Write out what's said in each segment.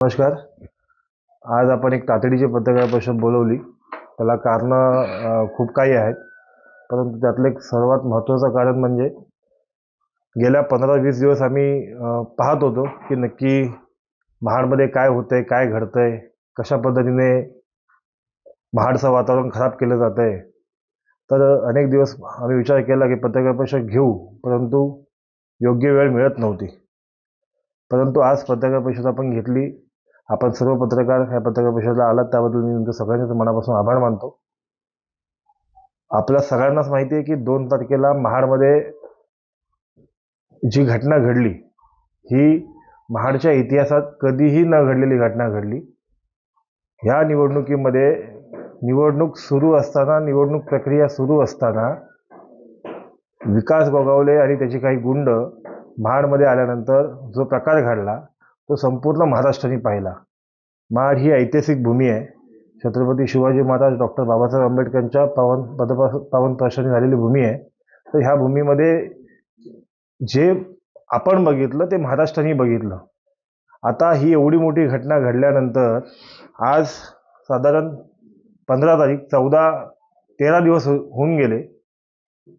नमस्कार. आज आपण एक तातडीची पत्रकार परिषद बोलवली. त्याला कारणं खूप काही आहेत, परंतु त्यातलं एक सर्वात महत्त्वाचं कारण म्हणजे गेल्या 15-20 दिवस आम्ही पाहत होतो की नक्की महाडमध्ये काय होतंय, काय घडतंय, कशा पद्धतीने महाडचं वातावरण खराब केलं जातंय. तर अनेक दिवस आम्ही विचार केला की पत्रकार परिषद घेऊ, परंतु योग्य वेळ मिळत नव्हती. परंतु आज पत्रकार परिषद आपण घेतली. आपण सर्व पत्रकार ह्या पत्रकार परिषदेला आलात त्याबद्दल मी तुमच्या सगळ्यांचे मनापासून आभार मानतो. आपल्या सगळ्यांनाच माहिती आहे की 2 तारखेला महाडमध्ये जी घटना घडली ही महाडच्या इतिहासात कधीही न घडलेली घटना घडली. ह्या निवडणुकीमध्ये निवडणूक सुरू असताना, निवडणूक प्रक्रिया सुरू असताना विकास गोगावले आणि त्याची काही गुंड महाडमध्ये आल्यानंतर जो प्रकार घडला तो संपूर्ण महाराष्ट्राने पाहिला. महाड ही ऐतिहासिक भूमी आहे. छत्रपती शिवाजी महाराज, डॉक्टर बाबासाहेब आंबेडकरांच्या पावन स्पर्शाने झालेली भूमी आहे. तर ह्या भूमीमध्ये जे आपण बघितलं ते महाराष्ट्राने बघितलं. आता ही एवढी मोठी घटना घडल्यानंतर आज साधारण 15 तारीख, 13 दिवस होऊन गेले.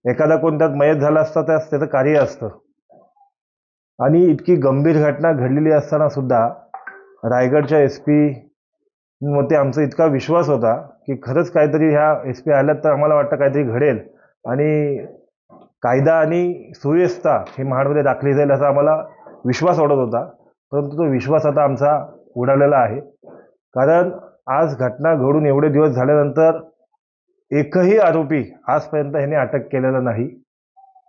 एखादा कोण त्यात मयत झाला असता त्याचं कार्य असतं. आणि इतकी गंभीर घटना घडलेली असताना सुद्धा रायगडच्या SP मध्ये आमचा इतका विश्वास होता की खरंच काहीतरी ह्या SP आल्यात तर आम्हाला वाटतं काहीतरी घडेल आणि कायदा आणि सुव्यवस्था हे महाडमध्ये राखली जाईल असा आम्हाला विश्वास वाटत होता. परंतु तो विश्वास आता आमचा उडालेला आहे. कारण आज घटना घडून एवढे दिवस झाल्यानंतर एकही आरोपी आजपर्यंत ह्याने अटक केलेला नाही.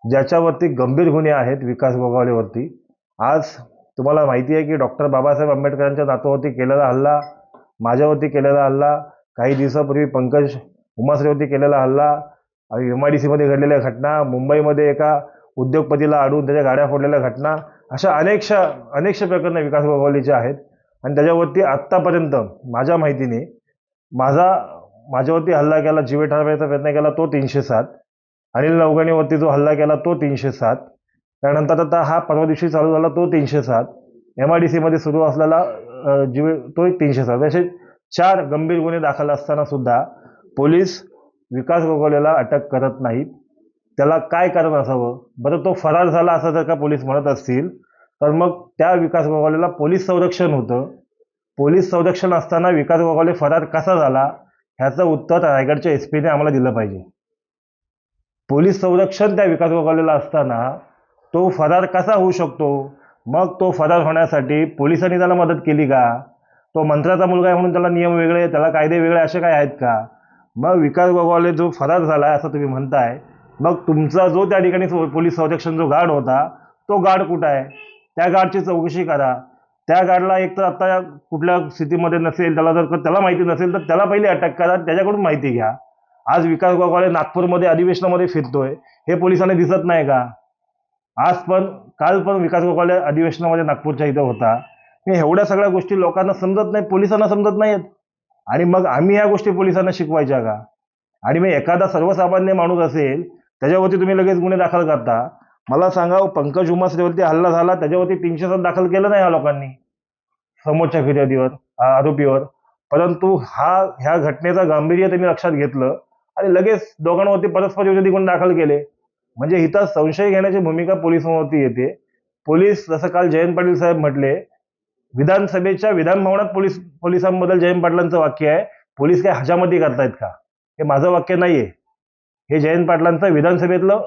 ज्याच्यावरती गंभीर गुन्हे आहेत विकास गोगावलेवरती. आज तुम्हाला माहिती आहे की डॉक्टर बाबासाहेब आंबेडकरांच्या नातवावरती केलेला हल्ला, माझ्यावरती केलेला हल्ला, काही दिवसापूर्वी पंकज उमासरेवरती केलेला हल्ला, आणि MIDC मध्ये घडलेल्या घटना, मुंबईमध्ये एका उद्योगपतीला अडवून त्याच्या गाड्या फोडलेल्या घटना, अशा अनेकशा प्रकरणं विकास गोगावलेचे आहेत. आणि त्याच्यावरती आत्तापर्यंत माझ्या माहितीने माझ्यावरती हल्ला केला, जीवे ठारवायचा प्रयत्न केला तो 307, अनिल नवगणेवरती जो हल्ला केला तो 307, त्यानंतर आता हा परवा दिवशी चालू झाला तो 307, MIDC मध्ये सुरू असलेला तो 307, असे 4 गंभीर गुन्हे दाखल असताना सुद्धा पोलीस विकास गोगावलेला अटक करत नाहीत. त्याला काय कारण असावं? बरं, तो फरार झाला असं जर का पोलीस म्हणत असतील तर मग त्या विकास गोगावलेला पोलीस संरक्षण होतं. पोलीस संरक्षण असताना विकास गोगावले फरार कसा झाला ह्याचं उत्तर रायगडच्या SP ने आम्हाला दिलं पाहिजे. पोलीस संरक्षण त्या विकास गोगावलेला असताना तो फरार कसा होऊ शकतो? मग तो फरार होण्यासाठी पोलिसांनी त्याला मदत केली का? तो मंत्र्याचा मुलगा आहे म्हणून त्याला नियम वेगळे, त्याला कायदे वेगळे असे काय आहेत का? मग विकास गोगावले जो फरार झाला असं तुम्ही म्हणताय, मग तुमचा जो त्या ठिकाणी पोलीस संरक्षण जो गार्ड होता तो गार्ड कुठं आहे? त्या गार्डची चौकशी करा. त्या गार्डला एक तर आता कुठल्या स्थितीमध्ये नसेल, त्याला माहिती नसेल तर त्याला पहिले अटक करा, त्याच्याकडून माहिती घ्या. आज विकास गोगावले नागपूरमध्ये अधिवेशनामध्ये फिरतोय, हे पोलिसांना दिसत नाही का? काल पण विकास गोगावले अधिवेशनामध्ये नागपूरच्या इथं होता. मी एवढ्या सगळ्या गोष्टी लोकांना समजत नाही, पोलिसांना समजत नाहीत, आणि मग आम्ही या गोष्टी पोलिसांना शिकवायच्या का? आणि मग एखादा सर्वसामान्य माणूस असेल त्याच्यावरती तुम्ही लगेच गुन्हे दाखल करता. मला सांगा, पंकज उमासरेवरती हल्ला झाला, त्याच्यावरती 307 दाखल केलं नाही या लोकांनी समोरच्या फिर्यादीवर, आरोपीवर. परंतु ह्या घटनेचं गांभीर्य त्यांनी लक्षात घेतलं आणि लगेच दोघांवरती परस्पर विरोधी गुन्हे दाखल केले. म्हणजे इथं संशय घेण्याची भूमिका पोलिसांवरती येते. पोलीस, जसं काल जयंत पाटील साहेब म्हटले, विधानसभेच्या विधान भवनात पोलिसांबद्दल जयंत पाटलांचं वाक्य आहे, पोलीस काय हजामती करतायत का? हे माझं वाक्य नाहीये, हे जयंत पाटलांचं विधानसभेतलं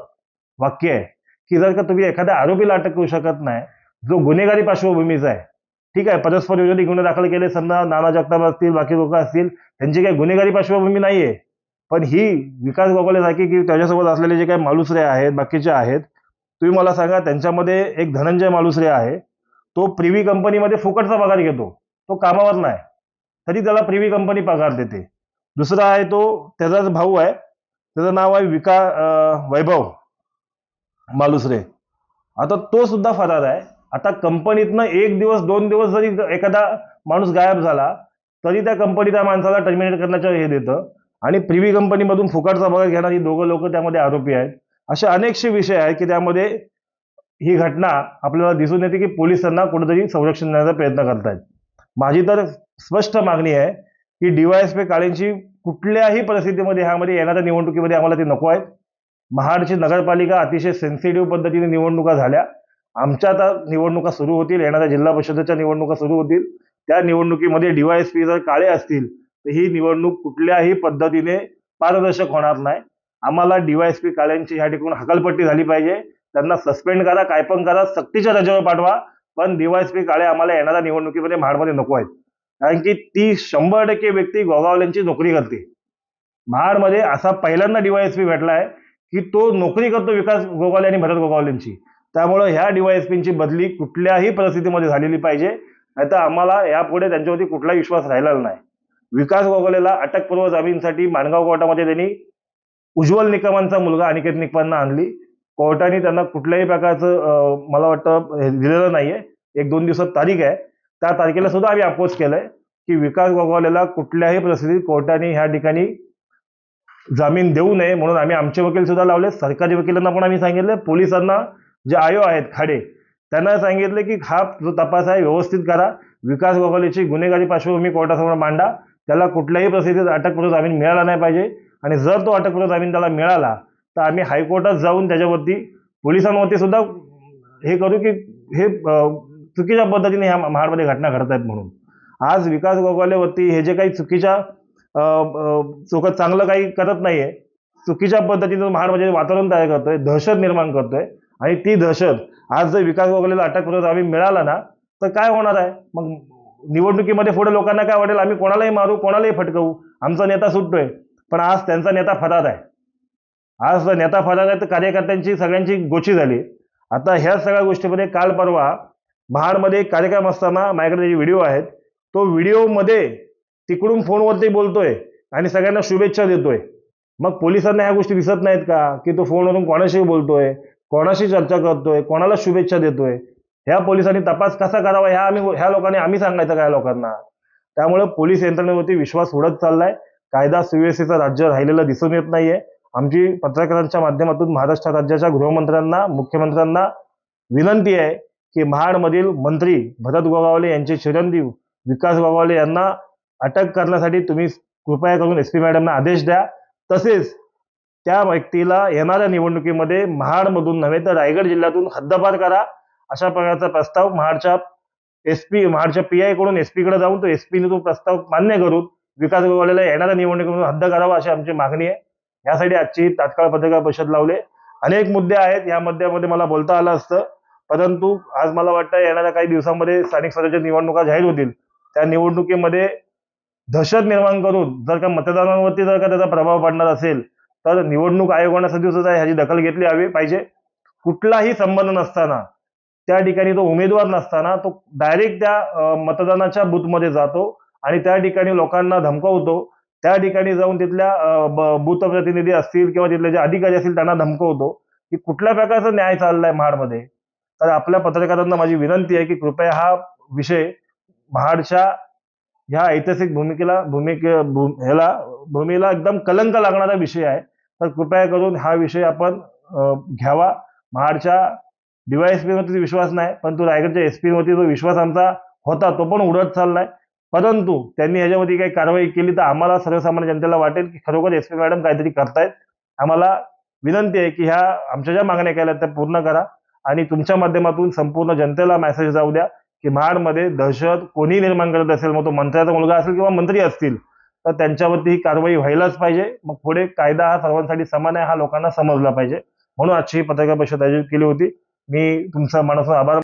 वाक्य आहे की जर का तुम्ही एखाद्या आरोपीला अटक करू शकत नाही जो गुन्हेगारी पार्श्वभूमीचा आहे, ठीक आहे, परस्पर विरोधी गुन्हे दाखल केले, समजा नाना जगताप असतील, बाकी लोक असतील, त्यांची काही गुन्हेगारी पार्श्वभूमी नाहीये, पण ही विकास गोगावले सारखी की त्याच्यासोबत असलेले जे काही मालुसरे आहेत, बाकीचे आहेत, तुम्ही मला सांगा, त्यांच्यामध्ये एक धनंजय मालुसरे आहे, तो प्रिव्ही कंपनीमध्ये फुकटचा पगार घेतो, तो कामावर नाही तरी त्याला प्रिव्ही कंपनी पगार देते. दुसरा आहे तो, त्याचाच भाऊ आहे, त्याचं नाव आहे वैभव मालुसरे. आता तो सुद्धा फरार आहे. आता कंपनीतनं 1 दिवस 2 दिवस जरी एखादा माणूस गायब झाला तरी त्या कंपनी त्या माणसाला टर्मिनेट करण्याचं हे देतं, आणि प्रिव्ही कंपनीमधून फुकटचा पगार घेणारी 2 लोक त्यामध्ये आरोपी आहेत. असे अनेकसे विषय आहेत की त्यामध्ये ही घटना आपल्याला दिसून येते की पोलिसांना कुठेतरी संरक्षण देण्याचा प्रयत्न करतायत. माझी तर स्पष्ट मागणी आहे की डीवायएसपी काळेंची कुठल्याही परिस्थितीमध्ये ह्यामध्ये येणाऱ्या निवडणुकीमध्ये आम्हाला ते नको आहेत. महाडची नगरपालिका अतिशय सेन्सिटिव्ह पद्धतीने निवडणुका झाल्या. आमच्या आता निवडणुका सुरू होतील, येणाऱ्या जिल्हा परिषदेच्या निवडणुका सुरू होतील. त्या निवडणुकीमध्ये डीवायएसपी जर काळे असतील तर ही निवडणूक कुठल्याही पद्धतीने पारदर्शक होणार नाही. आम्हाला डीवायएसपी काळ्यांची ह्या ठिकाणी हकालपट्टी झाली पाहिजे. त्यांना सस्पेंड करा, काय पण करा, सक्तीच्या रजेवर पाठवा, पण डीवायएसपी काळे आम्हाला येणाऱ्या निवडणुकीमध्ये महाडमध्ये नको आहेत. कारण की ती 100% व्यक्ती गोगावलेंची नोकरी करते. महाडमध्ये असा पहिल्यांदा डीवायएसपी भेटलाय की तो नोकरी करतो विकास गोगावले आणि भरत गोगावलेंची. त्यामुळे ह्या डीवायएसपींची बदली कुठल्याही परिस्थितीमध्ये झालेली पाहिजे, नाहीतर आम्हाला यापुढे त्यांच्यावरती कुठलाही विश्वास राहिलेला नाही. विकास गोगावलेला अटकपूर्व जामीनसाठी माणगाव कोर्टामध्ये त्यांनी उज्ज्वल निकमांचा मुलगा अनिकेत निकमांना आणली. कोर्टाने त्यांना कुठल्याही प्रकारचं मला वाटतं दिलेलं नाहीये. 1-2 दिवसात तारीख आहे, त्या तारखेला सुद्धा आम्ही अपोज केलंय की विकास गोगावलेला कुठल्याही परिस्थितीत कोर्टाने ह्या ठिकाणी जामीन देऊ नये, म्हणून आम्ही आमचे वकील सुद्धा लावले. सरकारी वकिलांना पण आम्ही सांगितलं, पोलिसांना जे आयो आहेत खाडे त्यांना सांगितलं की हा जो तपास आहे व्यवस्थित करा, विकास गोगावलेची गुन्हेगारी पार्श्वभूमी कोर्टासमोर मांडा, त्याला कुठल्याही परिस्थितीत अटकपूर्व जामीन मिळाला नाही पाहिजे. आणि जर तो अटकपूर्व जामीन त्याला मिळाला तर आम्ही हायकोर्टात जाऊन त्याच्यावरती पोलिसांवरती सुद्धा हे करू की हे चुकीच्या पद्धतीने ह्या महाडमध्ये घटना घडत आहेत म्हणून. आज विकास गोगावलेवरती हे जे काही चुकीच्या चोखत चांगलं काही करत नाहीये, चुकीच्या पद्धतीने महाडमध्ये वातावरण तयार करतोय, दहशत निर्माण करतोय. आणि ती दहशत आज जर विकास गोगावलेला अटकपूर्व जामीन मिळाला ना तर काय होणार आहे, मग निवडणुकीमध्ये पुढे लोकांना काय वाटेल, आम्ही कोणालाही मारू, कोणालाही फटकवू, आमचा नेता सुटतोय. पण आज त्यांचा नेता फरार आहे. आज नेता फरार आहे तर कार्यकर्त्यांची सगळ्यांची गोची झाली. आता ह्या सगळ्या गोष्टीमध्ये काल परवा महाडमध्ये एक कार्यक्रम असताना माझ्याकडे जे व्हिडिओ आहेत, तो व्हिडिओमध्ये तिकडून फोनवरती बोलतोय आणि सगळ्यांना शुभेच्छा देतोय. मग पोलिसांना ह्या गोष्टी दिसत नाहीत का की तो फोनवरून कोणाशी बोलतोय, कोणाशी चर्चा करतोय, कोणाला शुभेच्छा देतोय? ह्या पोलिसांनी तपास कसा करावा ह्या लोकांनी आम्ही सांगायचं काय लोकांना? त्यामुळे पोलीस यंत्रणेवरती विश्वास उडत चाललाय. कायदा सुव्यवस्थेचं राज्य राहिलेलं दिसून येत नाहीये. आमची पत्रकारांच्या माध्यमातून महाराष्ट्र राज्याच्या गृहमंत्र्यांना, मुख्यमंत्र्यांना विनंती आहे की महाडमधील मंत्री भरत गोगावले यांचे चिरंजीव विकास गोगावले यांना अटक करण्यासाठी तुम्ही कृपया करून एसपी मॅडमना आदेश द्या. तसेच त्या व्यक्तीला येणाऱ्या निवडणुकीमध्ये महाडमधून नव्हे तर रायगड जिल्ह्यातून हद्दपार करा, अशा प्रकारचा प्रस्ताव महाडच्या पीआय कडून एसपी कडे जाऊन तो एसपीने तो प्रस्ताव मान्य करून विकास गोगावलेला येणाऱ्या निवडणुकीमधून हद्द करावा अशी आमची मागणी आहे. यासाठी आजची तात्काळ पत्रकार परिषद लावले. अनेक मुद्दे आहेत, या मुद्द्यामध्ये मला बोलता आलं असतं, परंतु आज मला वाटतं येणाऱ्या काही दिवसांमध्ये स्थानिक स्वराज्य निवडणुका जाहीर होतील. त्या निवडणुकीमध्ये दहशत निर्माण करून जर का मतदानावरती जर का त्याचा प्रभाव पडणार असेल तर निवडणूक आयोगाने सुद्धा ह्याची दखल घेतली हवी पाहिजे. कुठलाही संबंध नसताना, त्या ठिकाणी तो उमेदवार नसताना तो डायरेक्ट त्या मतदानाच्या बूथमध्ये जातो आणि त्या ठिकाणी लोकांना धमकवतो. त्या ठिकाणी जाऊन तिथल्या बूथ प्रतिनिधी असतील किंवा तिथले जे अधिकारी असतील त्यांना धमकवतो. की कुठल्या प्रकारचा न्याय चाललाय महाडमध्ये? तर आपल्या पत्रकारांना माझी विनंती आहे की कृपया हा विषय महाडच्या ह्या ऐतिहासिक भूमीला एकदम कलंक लागणारा विषय आहे, तर कृपया करून हा विषय आपण घ्यावा. महाडच्या डीवायएसपी वरती विश्वास नाही, परंतु रायगडच्या एसपी वरती जो विश्वास आमचा होता तो पण उडत चाललाय. परंतु त्यांनी ह्याच्यावरती काही कारवाई केली तर आम्हाला सर्वसामान्य जनतेला वाटेल की खरोखर एसपी मॅडम काहीतरी करतायत. आम्हाला विनंती आहे की ह्या आमच्या ज्या मागण्या केल्या त्या पूर्ण करा आणि तुमच्या माध्यमातून संपूर्ण जनतेला मेसेज जाऊ द्या की महाडमध्ये दहशत कोणी निर्माण करत असेल, मग तो मंत्र्याचा मुलगा असेल किंवा मंत्री असतील, तर त्यांच्यावरती ही कारवाई व्हायलाच पाहिजे. मग पुढे कायदा हा सर्वांसाठी समान आहे हा लोकांना समजला पाहिजे. म्हणून आजची पत्रकार परिषद आयोजित केली होती. मी तुमचा मनापासून आभार